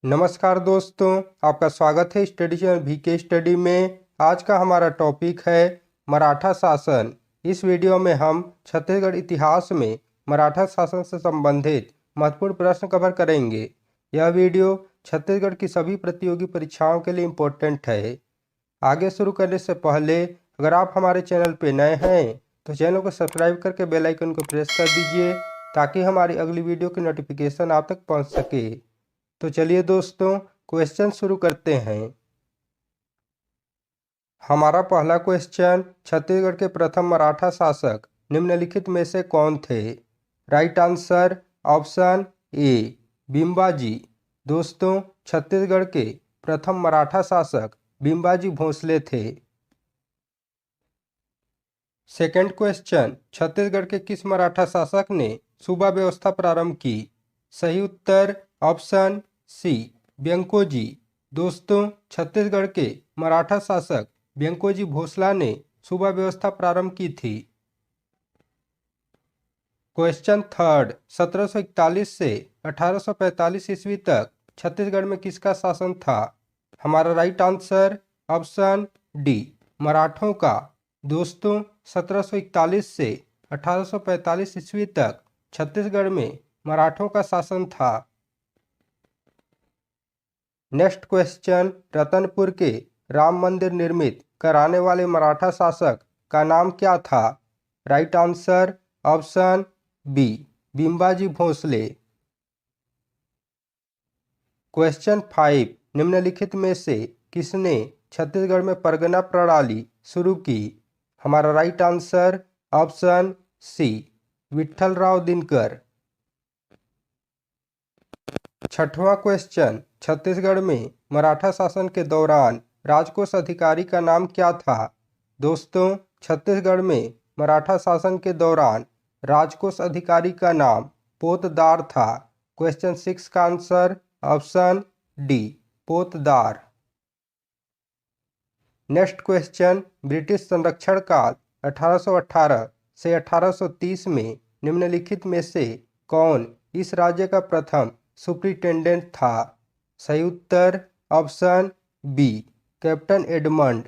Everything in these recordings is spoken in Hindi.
नमस्कार दोस्तों, आपका स्वागत है स्टडी चैनल वीके स्टडी में। आज का हमारा टॉपिक है मराठा शासन। इस वीडियो में हम छत्तीसगढ़ इतिहास में मराठा शासन से संबंधित महत्वपूर्ण प्रश्न कवर करेंगे। यह वीडियो छत्तीसगढ़ की सभी प्रतियोगी परीक्षाओं के लिए इम्पोर्टेंट है। आगे शुरू करने से पहले अगर आप हमारे चैनल पर नए हैं तो चैनल को सब्सक्राइब करके बेल आइकन को प्रेस कर दीजिए ताकि हमारी अगली वीडियो की नोटिफिकेशन आप तक पहुंच सके। तो चलिए दोस्तों, क्वेश्चन शुरू करते हैं। हमारा पहला क्वेश्चन, छत्तीसगढ़ के प्रथम मराठा शासक निम्नलिखित में से कौन थे? राइट आंसर ऑप्शन ए बिम्बाजी। दोस्तों, छत्तीसगढ़ के प्रथम मराठा शासक बिम्बाजी भोसले थे। सेकंड क्वेश्चन, छत्तीसगढ़ के किस मराठा शासक ने सूबा व्यवस्था प्रारंभ की? सही उत्तर ऑप्शन सी व्यंकोजी। दोस्तों, छत्तीसगढ़ के मराठा शासक व्यंकोजी भोसला ने सूबा व्यवस्था प्रारंभ की थी। क्वेश्चन थर्ड, 1741 से 1845 ईस्वी तक छत्तीसगढ़ में किसका शासन था? हमारा राइट आंसर ऑप्शन डी मराठों का। दोस्तों, 1741 से 1845 ईस्वी तक छत्तीसगढ़ में मराठों का शासन था। नेक्स्ट क्वेश्चन, रतनपुर के राम मंदिर निर्मित कराने वाले मराठा शासक का नाम क्या था? Right answer option B Bimbaji Bhosle. Question 5, निम्नलिखित में से किसने छत्तीसगढ़ में परगना प्रणाली शुरू की? हमारा right answer option C Vitthalrao Dinkar. छठवां क्वेश्चन, छत्तीसगढ़ में मराठा शासन के दौरान राजकोष अधिकारी का नाम क्या था? दोस्तों, छत्तीसगढ़ में मराठा शासन के दौरान राजकोष अधिकारी का नाम पोतदार था। क्वेश्चन 6 का answer option D Potdar. Next question, British संरक्षण काल 1818 से 1830 में निम्नलिखित में से कौन इस राज्य का प्रथम सुप्रिंटेंडेंट था? सही उत्तर option B captain Edmund.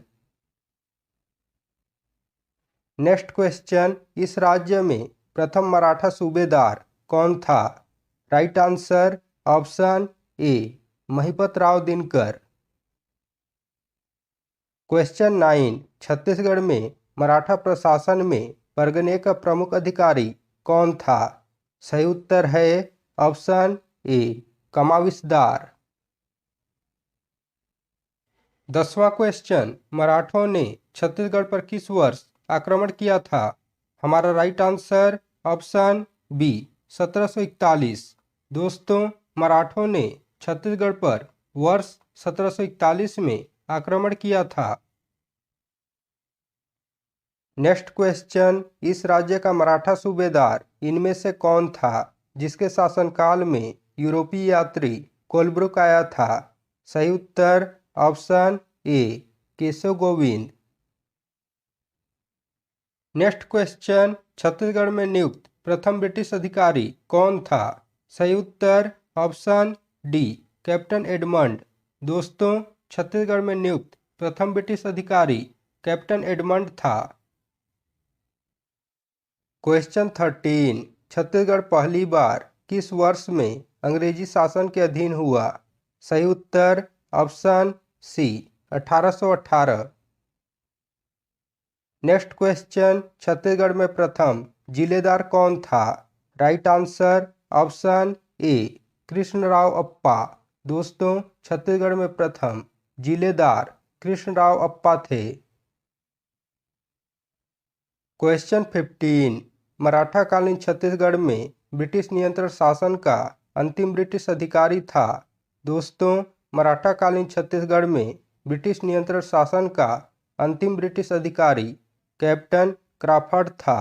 Next question, इस राज्य में प्रथम मराठा सूबेदार कौन था? Right answer option A Mahipat Rao Dinkar. Question 9, Chhattisgarh में मराठा प्रशासन में परगने का प्रमुख अधिकारी कौन था? सही उत्तर है ऑप्शन ए कमाविसदार। 10वां क्वेश्चन, मराठों ने छत्तीसगढ़ पर किस वर्ष आक्रमण किया था? हमारा राइट आंसर ऑप्शन बी 1741। दोस्तों, मराठों ने छत्तीसगढ़ पर वर्ष 1741 में आक्रमण किया था। नेक्स्ट क्वेश्चन, इस राज्य का मराठा सूबेदार इनमें से कौन था जिसके शासनकाल में यूरोपीय यात्री कोलब्रुक आया था? सही उत्तर option A Keshav Govind. Next question, Chhattisgarh में नियुक्त प्रथम ब्रिटिश अधिकारी कौन था? सही उत्तर ऑप्शन डी कैप्टन एडमंड। दोस्तों, छत्तीसगढ़ में नियुक्त प्रथम ब्रिटिश अधिकारी कैप्टन एडमंड था। क्वेश्चन 13, छत्तीसगढ़ पहली बार किस वर्ष में अंग्रेजी शासन के अधीन हुआ? सही उत्तर option C 1818। Next question, Chhattisgarh में प्रथम जिलेदार कौन था? Right answer option A Krishnarao Appa. दोस्तों, छत्तीसगढ़ में प्रथम जिलेदार कृष्णराव अप्पा थे। क्वेश्चन 15, मराठा कालीन छत्तीसगढ़ में ब्रिटिश नियंत्रण शासन का अंतिम ब्रिटिश अधिकारी था। दोस्तों, मराठा कालीन छत्तीसगढ़ में ब्रिटिश नियंत्रण शासन का अंतिम ब्रिटिश अधिकारी कैप्टन क्राफर्ड था।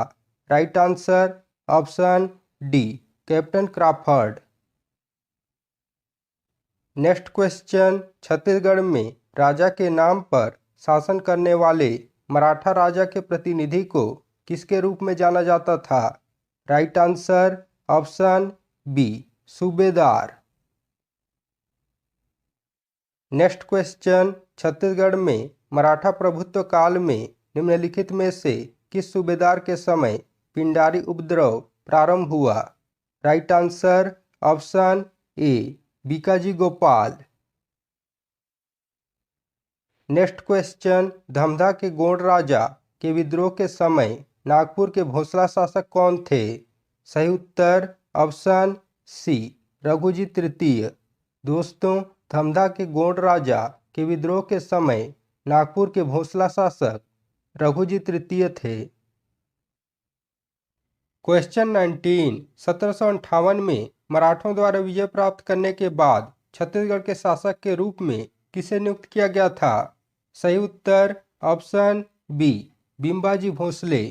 Right answer option D captain Crafoord. Next question, Chhattisgarh में राजा के नाम पर शासन करने वाले मराठा राजा के प्रतिनिधि को किसके रूप में जाना जाता था? राइट आंसर ऑप्शन बी सूबेदार। नेक्स्ट क्वेश्चन, छत्तीसगढ़ में मराठा प्रभुत्व काल में निम्नलिखित में से किस सूबेदार के समय पिंडारी उपद्रव प्रारंभ हुआ? राइट आंसर ऑप्शन ए बीकाजी गोपाल। नेक्स्ट क्वेश्चन, धमधा के गोंड राजा के विद्रोह के समय नागपुर के भोसला शासक कौन थे? सही उत्तर ऑप्शन सी रघुजी तृतीय। दोस्तों, धमधा के गोंड राजा के विद्रोह के समय नागपुर के भोसला शासक रघुजी तृतीय थे। क्वेश्चन 19, 1758 में मराठों द्वारा विजय प्राप्त करने के बाद छत्तीसगढ़ के शासक के रूप में किसे नियुक्त किया गया था? सही उत्तर option B Bimbaji Bhosle.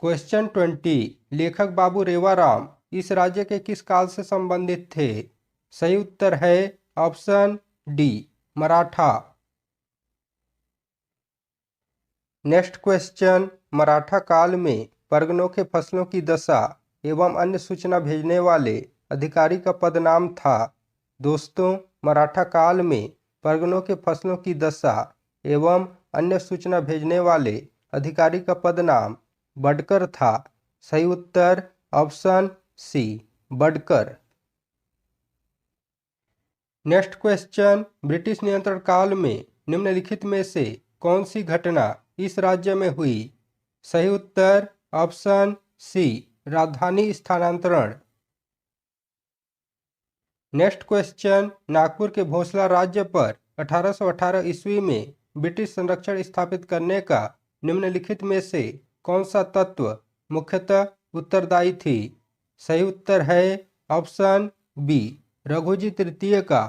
Question 20, लेखक बाबू रेवाराम इस राज्य के किस काल से संबंधित थे? सही उत्तर है option D Maratha. Next question, Maratha काल में परगनों के फसलों की दशा एवं अन्य सूचना भेजने वाले अधिकारी का पद नाम था। दोस्तों, मराठा काल में परगनों के फसलों की दशा एवं अन्य सूचना भेजने वाले अधिकारी का पद नाम बडकर था। सही उत्तर option C Badkar. Next question, British नियंत्रण काल में निम्नलिखित में से कौन सी घटना इस राज्य में हुई? सही उत्तर ऑप्शन सी राजधानी स्थानांतरण। नेक्स्ट क्वेश्चन, नागपुर के भोसला राज्य पर 1818 ईस्वी में ब्रिटिश संरक्षण स्थापित करने का निम्नलिखित में से कौन सा तत्व मुख्यतः उत्तरदायी थी? सही उत्तर है ऑप्शन बी रघुजी तृतीय का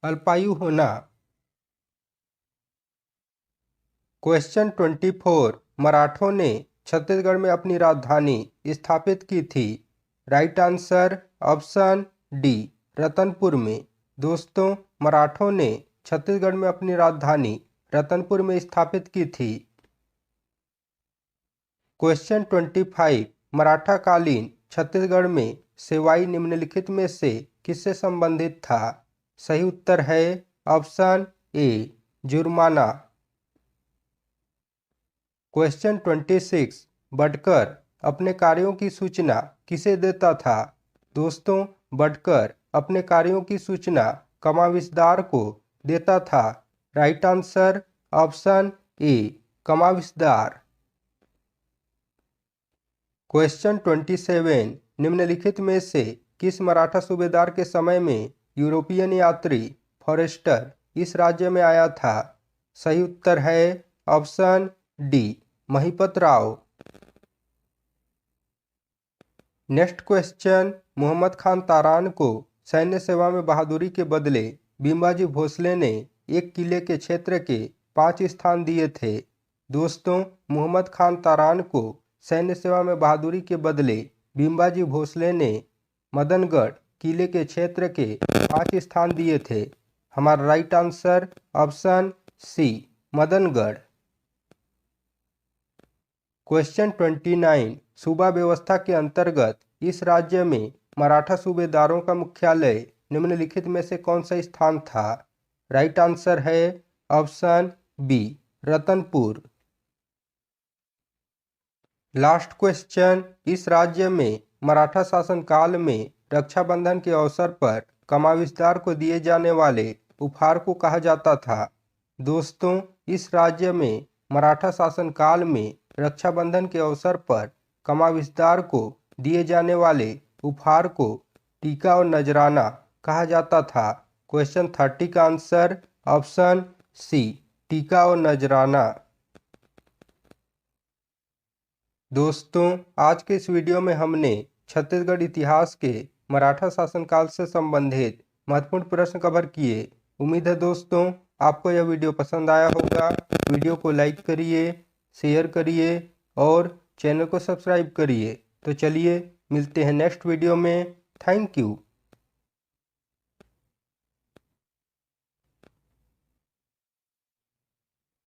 अल्पायु होना। क्वेश्चन 24, मराठों ने छत्तीसगढ़ में अपनी राजधानी स्थापित की थी। Right answer option D Ratanpur में। दोस्तों, मराठों ने छत्तीसगढ़ में अपनी राजधानी रतनपुर में स्थापित की थी। क्वेश्चन 25, मराठा कालीन छत्तीसगढ़ में सेवाई निम्नलिखित में से किससे संबंधित था? सही उत्तर है ऑप्शन ए जुर्माना। क्वेश्चन 26, बडकर अपने कार्यों की सूचना किसे देता था? दोस्तों, बडकर अपने कार्यों की सूचना कमाविसदार को देता था। राइट आंसर ऑप्शन ए कमाविसदार। क्वेश्चन 27, निम्नलिखित में से किस मराठा सूबेदार के समय में यूरोपियन यात्री फॉरेस्टर इस राज्य में आया था? सही उत्तर है option D Mahipat Rao. Next question, Mohammad Khan Taran को सैन्य सेवा में बहादुरी के बदले बिम्बाजी भोसले ने एक किले के क्षेत्र के 5 स्थान दिए थे। दोस्तों, मोहम्मद खान तारान को सैन्य सेवा में बहादुरी के बदले बिम्बाजी भोसले ने मदनगढ़ किले के क्षेत्र के 5 स्थान दिए थे। हमारा right answer option C Madangarh. Question 29, सूबा व्यवस्था के अंतर्गत इस राज्य में मराठा सूबेदारों का मुख्यालय निम्नलिखित में से कौन सा स्थान था? राइट आंसर है option B Ratanpur. Last question, इस राज्य में मराठा शासन काल में रक्षाबंधन के अवसर पर कमाविसदार को दिए जाने वाले उपहार को कहा जाता था। दोस्तों, इस राज्य में मराठा शासन काल में रक्षाबंधन के अवसर पर कमाविसदार को दिए जाने वाले उपहार को टीका और नजराना कहा जाता था। क्वेश्चन 30 का आंसर ऑप्शन सी टीका और नजराना। दोस्तों, आज के इस वीडियो में हमने छत्तीसगढ़ इतिहास के मराठा शासनकाल से संबंधित महत्वपूर्ण प्रश्न कवर किए। उम्मीद है दोस्तों आपको यह वीडियो पसंद आया होगा। वीडियो को लाइक करिए, शेयर करिए और चैनल को सब्सक्राइब करिए। तो चलिए मिलते हैं नेक्स्ट वीडियो में। Thank you.